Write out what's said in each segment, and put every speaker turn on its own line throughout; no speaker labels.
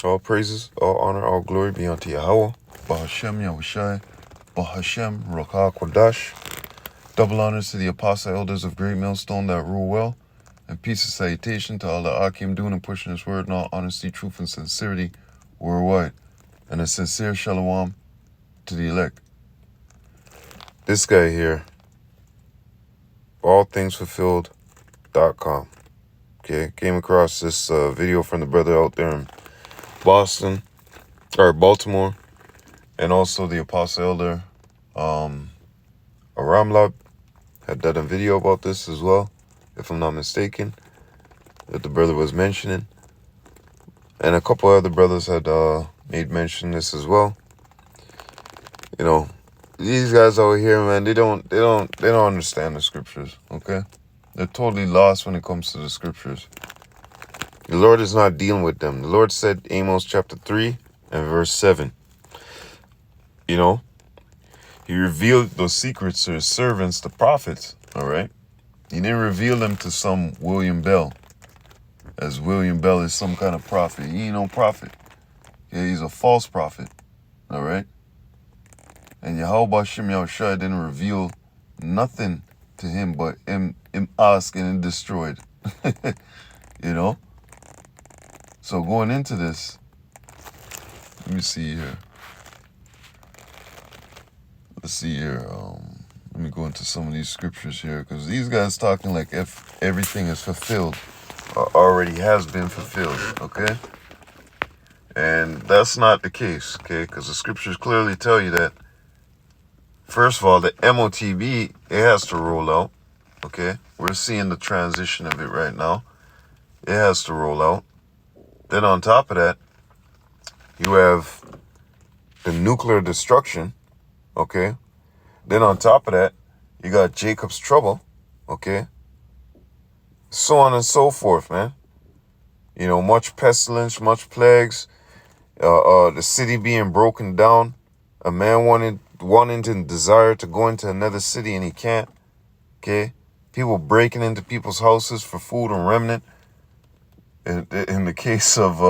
All praises, all honor, all glory be unto Yahweh, Bahashem Yahushai, Bahashem Rakah Kodash. Double honors to the apostle elders of Great Millstone that rule well, and peace and salutation to all the Akim doing and pushing his word in all honesty, truth, and sincerity worldwide, and a sincere shalom to the elect. This guy here, allthingsfulfilled.com. Okay, came across this video from the brother out there in Baltimore, and also the apostle elder Aramlab had done a video about this as well, if I'm not mistaken, that the brother was mentioning, and a couple other brothers had made mention this as well. You know, these guys over here, man, they don't understand the scriptures. Okay, they're totally lost when it comes to the scriptures. The Lord is not dealing with them. The Lord said, Amos chapter 3 and verse 7. You know, he revealed those secrets to his servants, the prophets. All right, he didn't reveal them to some William Bell, as William Bell is some kind of prophet. He ain't no prophet. Yeah, he's a false prophet. All right. And Yahweh Shem Yahushua didn't reveal nothing to him but him asking and destroyed. You know? So going into this, let me see here. Let's see here. Let me go into some of these scriptures here, because these guys talking like if everything is fulfilled, or already has been fulfilled, okay? And that's not the case, okay? Because the scriptures clearly tell you that, first of all, the MOTB, it has to roll out, okay? We're seeing the transition of it right now. It has to roll out. Then on top of that, you have the nuclear destruction, okay? Then on top of that, you got Jacob's trouble, okay? So on and so forth, man. You know, much pestilence, much plagues, the city being broken down, a man wanting to desire to go into another city and he can't, okay? People breaking into people's houses for food and remnant. In the case of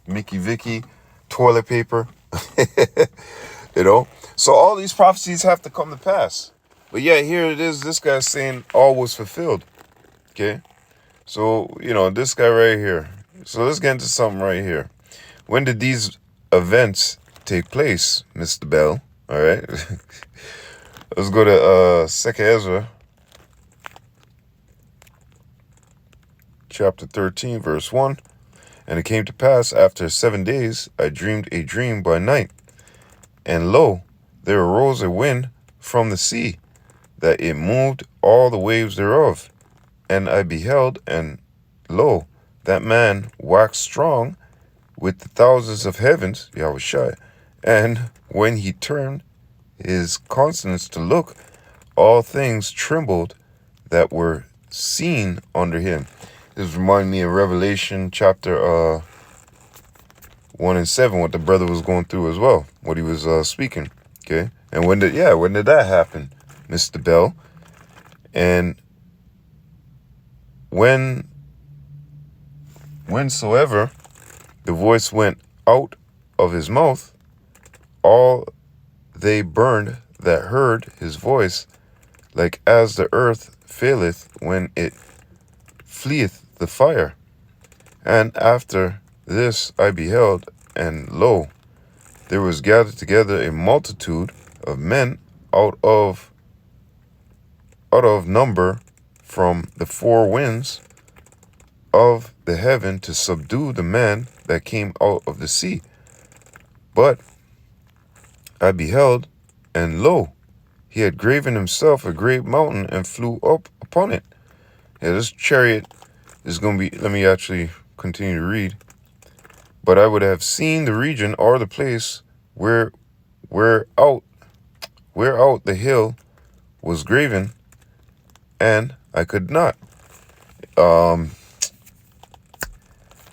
Mickey Vicky, toilet paper, you know? So all these prophecies have to come to pass. But yeah, here it is, this guy's saying all was fulfilled, okay? So, you know, this guy right here. So let's get into something right here. When did these events take place, Mr. Bell? All right. Let's go to 2nd Ezra, chapter 13, verse 1. And it came to pass, after 7 days, I dreamed a dream by night. And lo, there arose a wind from the sea, that it moved all the waves thereof. And I beheld, and lo, that man waxed strong with the thousands of heavens, Yahushua. And when he turned his countenance to look, all things trembled that were seen under him. This reminds me of Revelation chapter 1 and 7, what the brother was going through as well, what he was speaking. Okay, and when did that happen, Mr. Bell? And whensoever the voice went out of his mouth, all they burned that heard his voice, like as the earth faileth when it fleeth the fire. And after this I beheld, and lo, there was gathered together a multitude of men out of number from the four winds of the heaven to subdue the man that came out of the sea. But I beheld, and lo, he had graven himself a great mountain and flew up upon it. Yeah, this chariot is going to be, let me actually continue to read. But I would have seen the region or the place where out the hill was graven, and I could not.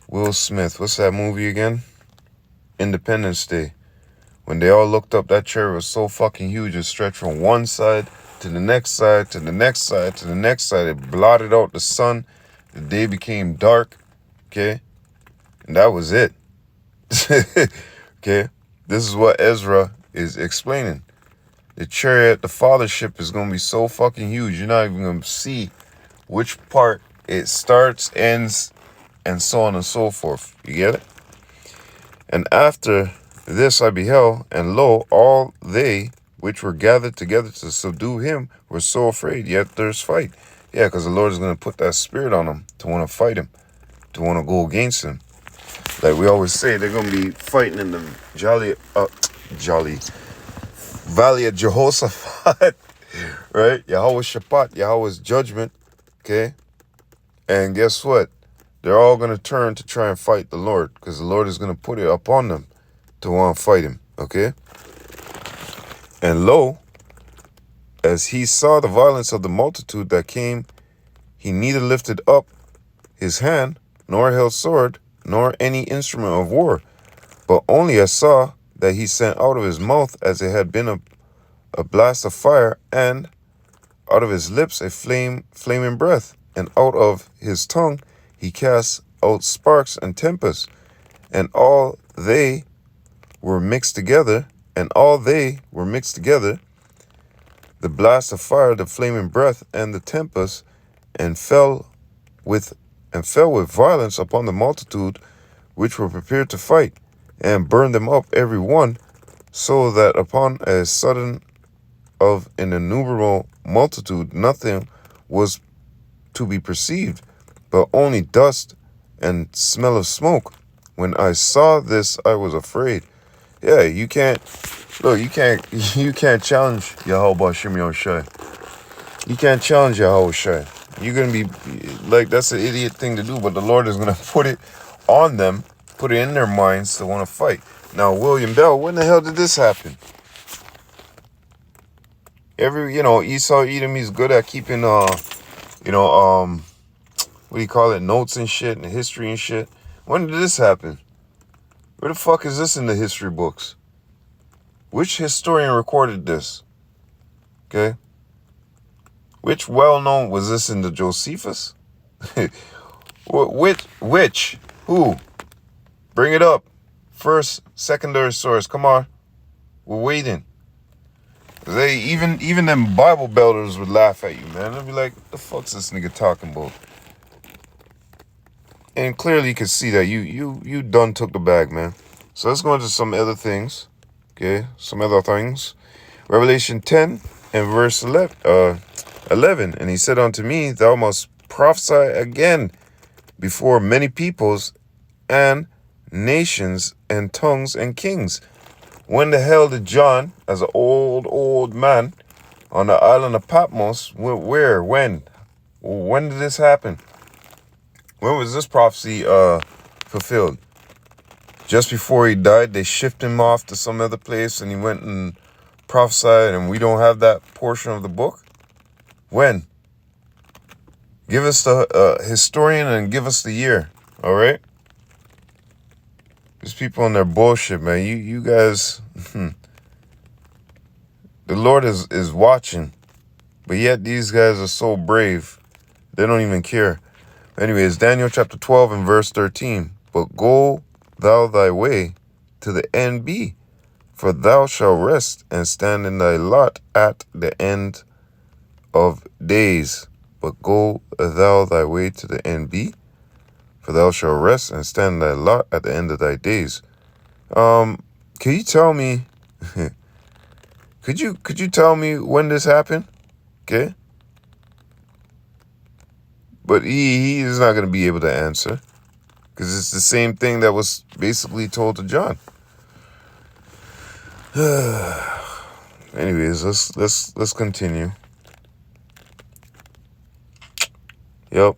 Will Smith, what's that movie again? Independence Day. When they all looked up, that chariot was so fucking huge, it stretched from one side to the next side, to the next side, to the next side. It blotted out the sun. The day became dark, okay? And that was it. Okay? This is what Ezra is explaining. The chariot, the fathership is going to be so fucking huge. You're not even going to see which part it starts, ends, and so on and so forth. You get it? And after this I beheld, and lo, all they which were gathered together to subdue him were so afraid, yet there's fight. Yeah, because the Lord is going to put that spirit on them to want to fight him, to want to go against him. Like we always say, they're going to be fighting in the jolly Valley of Jehoshaphat, right? Yahweh's Shabbat, Yahweh's judgment, okay? And guess what? They're all going to turn to try and fight the Lord, because the Lord is going to put it upon them to want to fight him, okay? And lo, as he saw the violence of the multitude that came, he neither lifted up his hand, nor held sword, nor any instrument of war, but only I saw that he sent out of his mouth as it had been a blast of fire, and out of his lips a flaming breath, and out of his tongue he cast out sparks and tempests, and all they were mixed together, the blast of fire, the flaming breath, and the tempest, and fell with violence upon the multitude which were prepared to fight, and burned them up every one, so that upon a sudden of an innumerable multitude nothing was to be perceived, but only dust and smell of smoke. When I saw this, I was afraid. Yeah, you can't challenge Yahweh Shimon Shai. You can't challenge Yahweh Shai. You're gonna be like, that's an idiot thing to do, but the Lord is gonna put it on them, put it in their minds to want to fight. Now, William Bell, when the hell did this happen? Esau Edom, he's good at keeping what do you call it, notes and shit and history and shit. When did this happen? Where the fuck is this in the history books? Which historian recorded this? Okay. Which well-known, was this in the Josephus? Which? Who? Bring it up. First, secondary source. Come on. We're waiting. They even them Bible belters would laugh at you, man. They'd be like, "What the fuck's this nigga talking about?" And clearly you can see that you done took the bag, man. So let's go into some other things. Okay, some other things. Revelation 10 and verse 11. And he said unto me, thou must prophesy again before many peoples and nations and tongues and kings. When the hell did John, as an old man on the island of Patmos, where, when did this happen? When was this prophecy fulfilled? Just before he died, they shipped him off to some other place and he went and prophesied, and we don't have that portion of the book? When? Give us the historian and give us the year, all right? These people and their bullshit, man. You guys, the Lord is watching, but yet these guys are so brave. They don't even care. Anyways, Daniel chapter 12 and verse 13. But go thou thy way to the end be, for thou shalt rest and stand in thy lot at the end of days. But go thou thy way to the end be, for thou shalt rest and stand in thy lot at the end of thy days. Can you tell me, could you tell me when this happened? Okay. But he is not going to be able to answer, because it's the same thing that was basically told to John. Anyways, let's continue. Yep.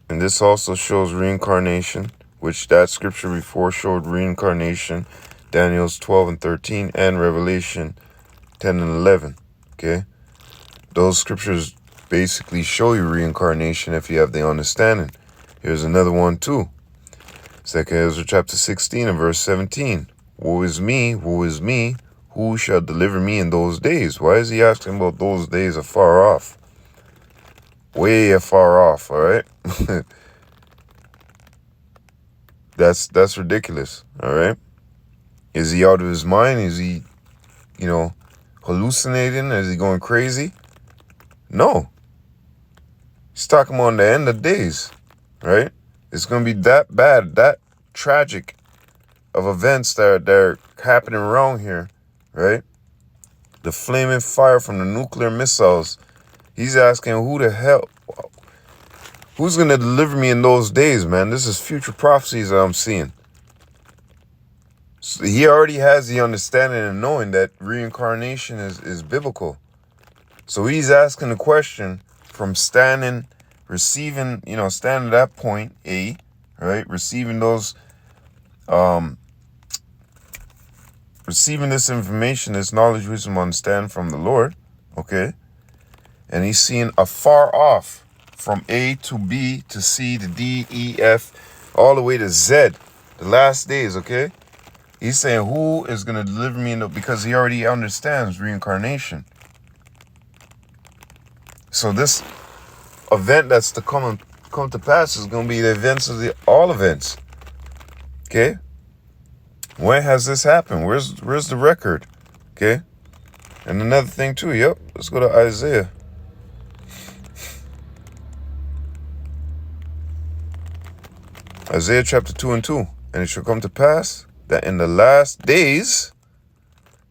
And this also shows reincarnation, which that scripture before showed reincarnation, Daniel's 12 and 13, and Revelation 10 and 11. Okay. Those scriptures basically show you reincarnation if you have the understanding. Here's another one too. 2 Ezra chapter 16 and verse 17. Woe is me, who shall deliver me in those days? Why is he asking about those days afar off? Way afar off, all right? That's ridiculous, all right? Is he out of his mind? Is he, hallucinating? Is he going crazy? No. He's talking about the end of days, right? It's going to be that bad, that tragic of events that are happening around here, right? The flaming fire from the nuclear missiles. He's asking who's going to deliver me in those days, man? This is future prophecies that I'm seeing. So he already has the understanding and knowing that reincarnation is biblical. So he's asking the question from standing at that point, A, right? Receiving this information, this knowledge, wisdom, understanding from the Lord, okay? And he's seeing afar off from A to B to C to D, E, F, all the way to Z, the last days, okay? He's saying, who is going to deliver me because he already understands reincarnation. So this event that's to come to pass is going to be the events of all events. Okay? When has this happened? Where's the record? Okay? And another thing too, let's go to Isaiah. Isaiah chapter 2 and 2. And it shall come to pass that in the last days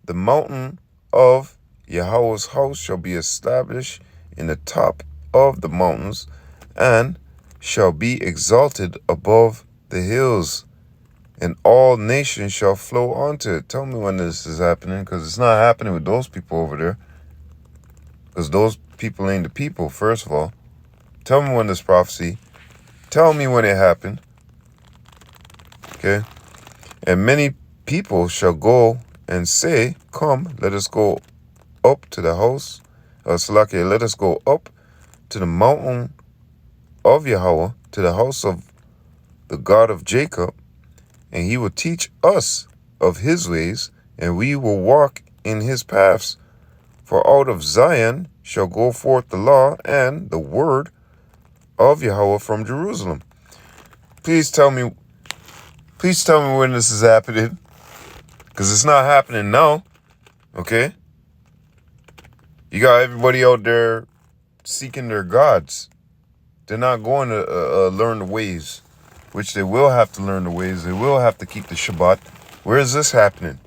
the mountain of Yahweh's house shall be established in the top of the mountains, and shall be exalted above the hills, and all nations shall flow onto it. Tell me when this is happening, because it's not happening with those people over there. Because those people ain't the people, first of all. Tell me when this prophecy. Tell me when it happened. Okay? And many people shall go and say, come, let us go up to the house. Let us go up to the mountain of Yahweh, to the house of the God of Jacob, and he will teach us of his ways, and we will walk in his paths. For out of Zion shall go forth the law and the word of Yahweh from Jerusalem. Please tell me when this is happening, because it's not happening now, okay? You got everybody out there seeking their gods. They're not going to learn the ways, which they will have to learn the ways. They will have to keep the Shabbat. Where is this happening?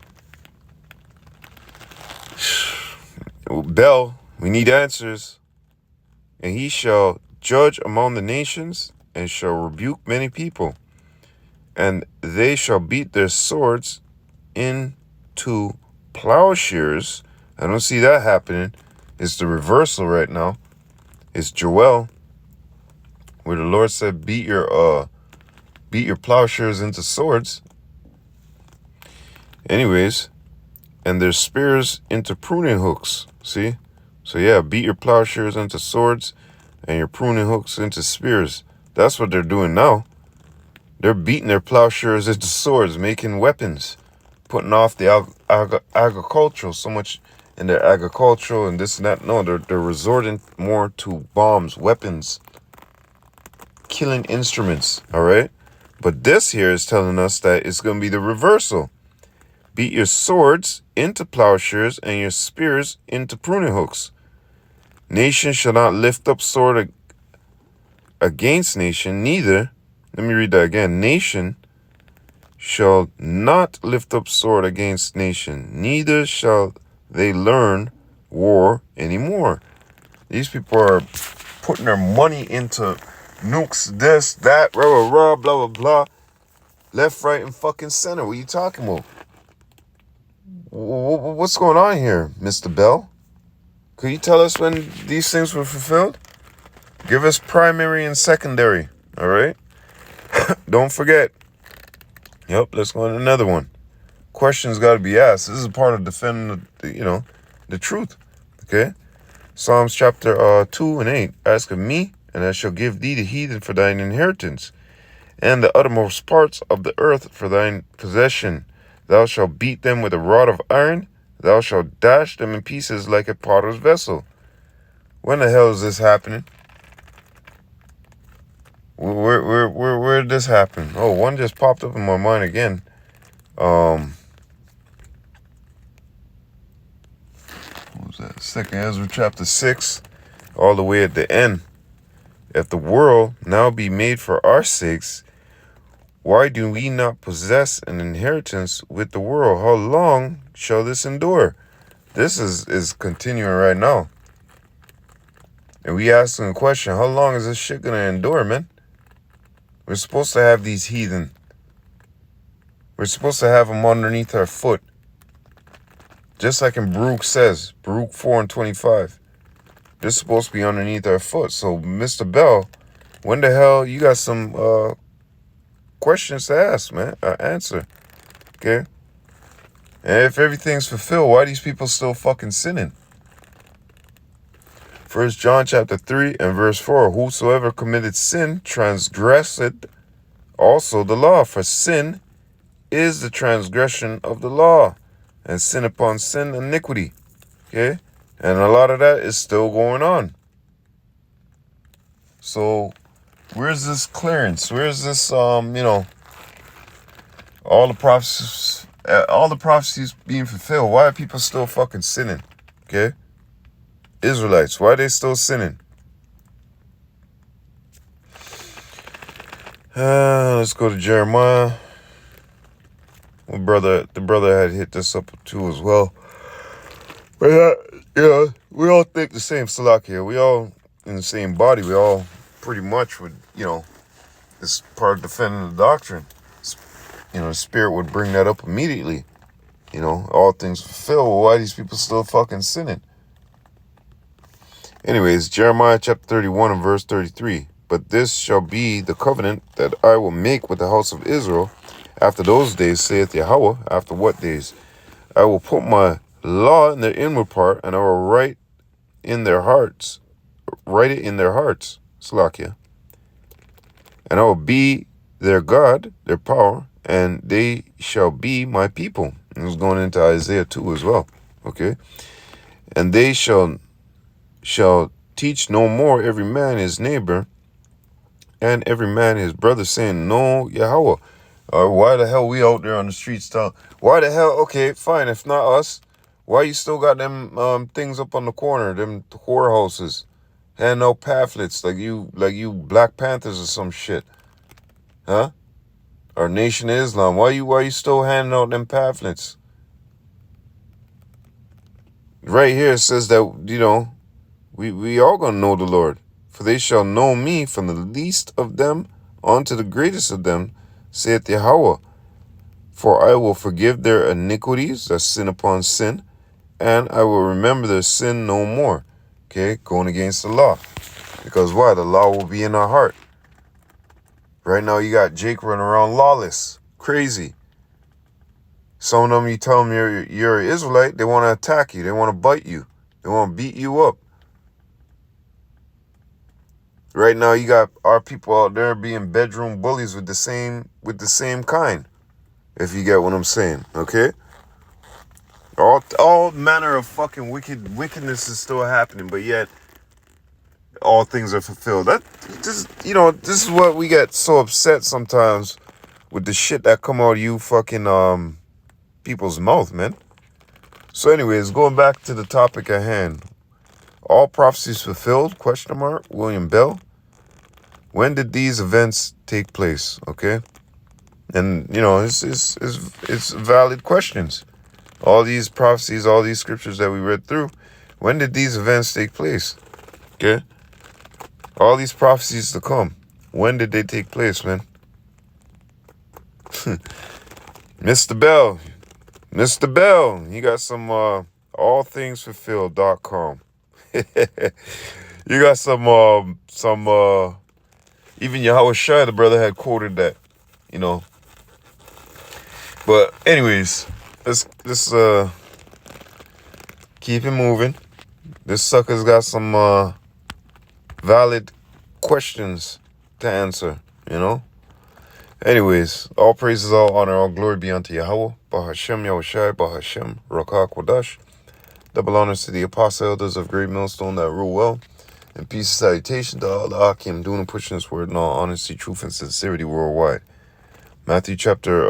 Bell, we need answers. And he shall judge among the nations, and shall rebuke many people. And they shall beat their swords into plowshares. I don't see that happening. It's the reversal right now. It's Joel, where the Lord said, beat your plowshares into swords. Anyways, and their spears into pruning hooks. See? So yeah, beat your plowshares into swords and your pruning hooks into spears. That's what they're doing now. They're beating their plowshares into swords, making weapons, putting off the agricultural so much in their agricultural and this and that. No, they're resorting more to bombs, weapons, killing instruments, all right? But this here is telling us that it's going to be the reversal. Beat your swords into plowshares and your spears into pruning hooks. Nation shall not lift up sword against nation, neither, let me read that again, nation shall not lift up sword against nation, neither shall they learn war anymore. These people are putting their money into nukes, this, that, blah, blah, blah, blah, blah, blah. Left, right, and fucking center. What are you talking about? What's going on here, Mr. Bell? Could you tell us when these things were fulfilled? Give us primary and secondary, all right? Don't forget. Yep, let's go on to another one. Questions got to be asked. This is part of defending, the truth, okay? Psalms chapter 2 and 8. Ask of me, and I shall give thee the heathen for thine inheritance, and the uttermost parts of the earth for thine possession. Thou shalt beat them with a rod of iron. Thou shalt dash them in pieces like a potter's vessel. When the hell is this happening? Where did this happen? Oh, one just popped up in my mind again. that? Second Ezra chapter 6, all the way at the end. If the world now be made for our sakes, why do we not possess an inheritance with the world? How long shall this endure? This is continuing right now. And we asking the question, how long is this shit gonna endure, man? We're supposed to have these heathen. We're supposed to have them underneath our foot. Just like in Baruch says, Baruch 4:25. They're supposed to be underneath our foot. So, Mr. Bell, when the hell you got some questions to ask, man? Answer. Okay? And if everything's fulfilled, why are these people still fucking sinning? 1 John chapter 3 and verse 4. Whosoever committed sin transgressed also the law. For sin is the transgression of the law. And sin upon sin, iniquity. Okay? And a lot of that is still going on. So, where's this clearance? Where's this, all the prophecies being fulfilled? Why are people still fucking sinning? Okay? Israelites, why are they still sinning? Let's go to Jeremiah. The brother had hit this up too as well. But we all think the same, Salakia. We all in the same body. We all pretty much would, it's part of defending the doctrine. The Spirit would bring that up immediately. All things fulfilled. Well, why are these people still fucking sinning? Anyways, Jeremiah chapter 31 and verse 33. But this shall be the covenant that I will make with the house of Israel after those days, saith Yahweh. After what days? I will put my law in their inward part, and I will write it in their hearts, Slakia. And I will be their God, their power, and they shall be my people. And it's going into Isaiah 2 as well. Okay? And they shall teach no more every man his neighbor, and every man his brother, saying, Know Yahweh. Why the hell we out there on the streets? Why the hell? Okay, fine. If not us, why you still got them things up on the corner, them whorehouses, handing out pamphlets like you Black Panthers or some shit, huh? Or Nation of Islam. Why you still handing out them pamphlets? Right here it says that we all gonna know the Lord, for they shall know me from the least of them unto the greatest of them, saith Yahweh. For I will forgive their iniquities, that's sin upon sin, and I will remember their sin no more. Okay, going against the law. Because why? The law will be in our heart. Right now you got Jake running around lawless, crazy. Some of them, you tell them you're an Israelite, they want to attack you, they want to bite you, they want to beat you up. Right now you got our people out there being bedroom bullies with the same kind. If you get what I'm saying, okay? All manner of fucking wickedness is still happening, but yet all things are fulfilled. This is what we get so upset sometimes with the shit that come out of you fucking people's mouth, man. So anyways, going back to the topic at hand. All prophecies fulfilled, ? William Bell. When did these events take place? Okay? And it's valid questions. All these prophecies, all these scriptures that we read through, when did these events take place? Okay? All these prophecies to come, when did they take place, man? Mr. Bell, you got some allthingsfulfilled.com. You got some even Yahweh Shai, the brother, had quoted that, But anyways, let's keep it moving. This sucker's got some valid questions to answer, Anyways, all praises, all honor, all glory be unto Yahweh, Bahashem Yahushai, Bahashem Rakak Wadash. Double honors to the apostle elders of Great Millstone that rule well. And peace and salutation to all the Akim doing and pushing this word in all honesty, truth, and sincerity worldwide. Matthew chapter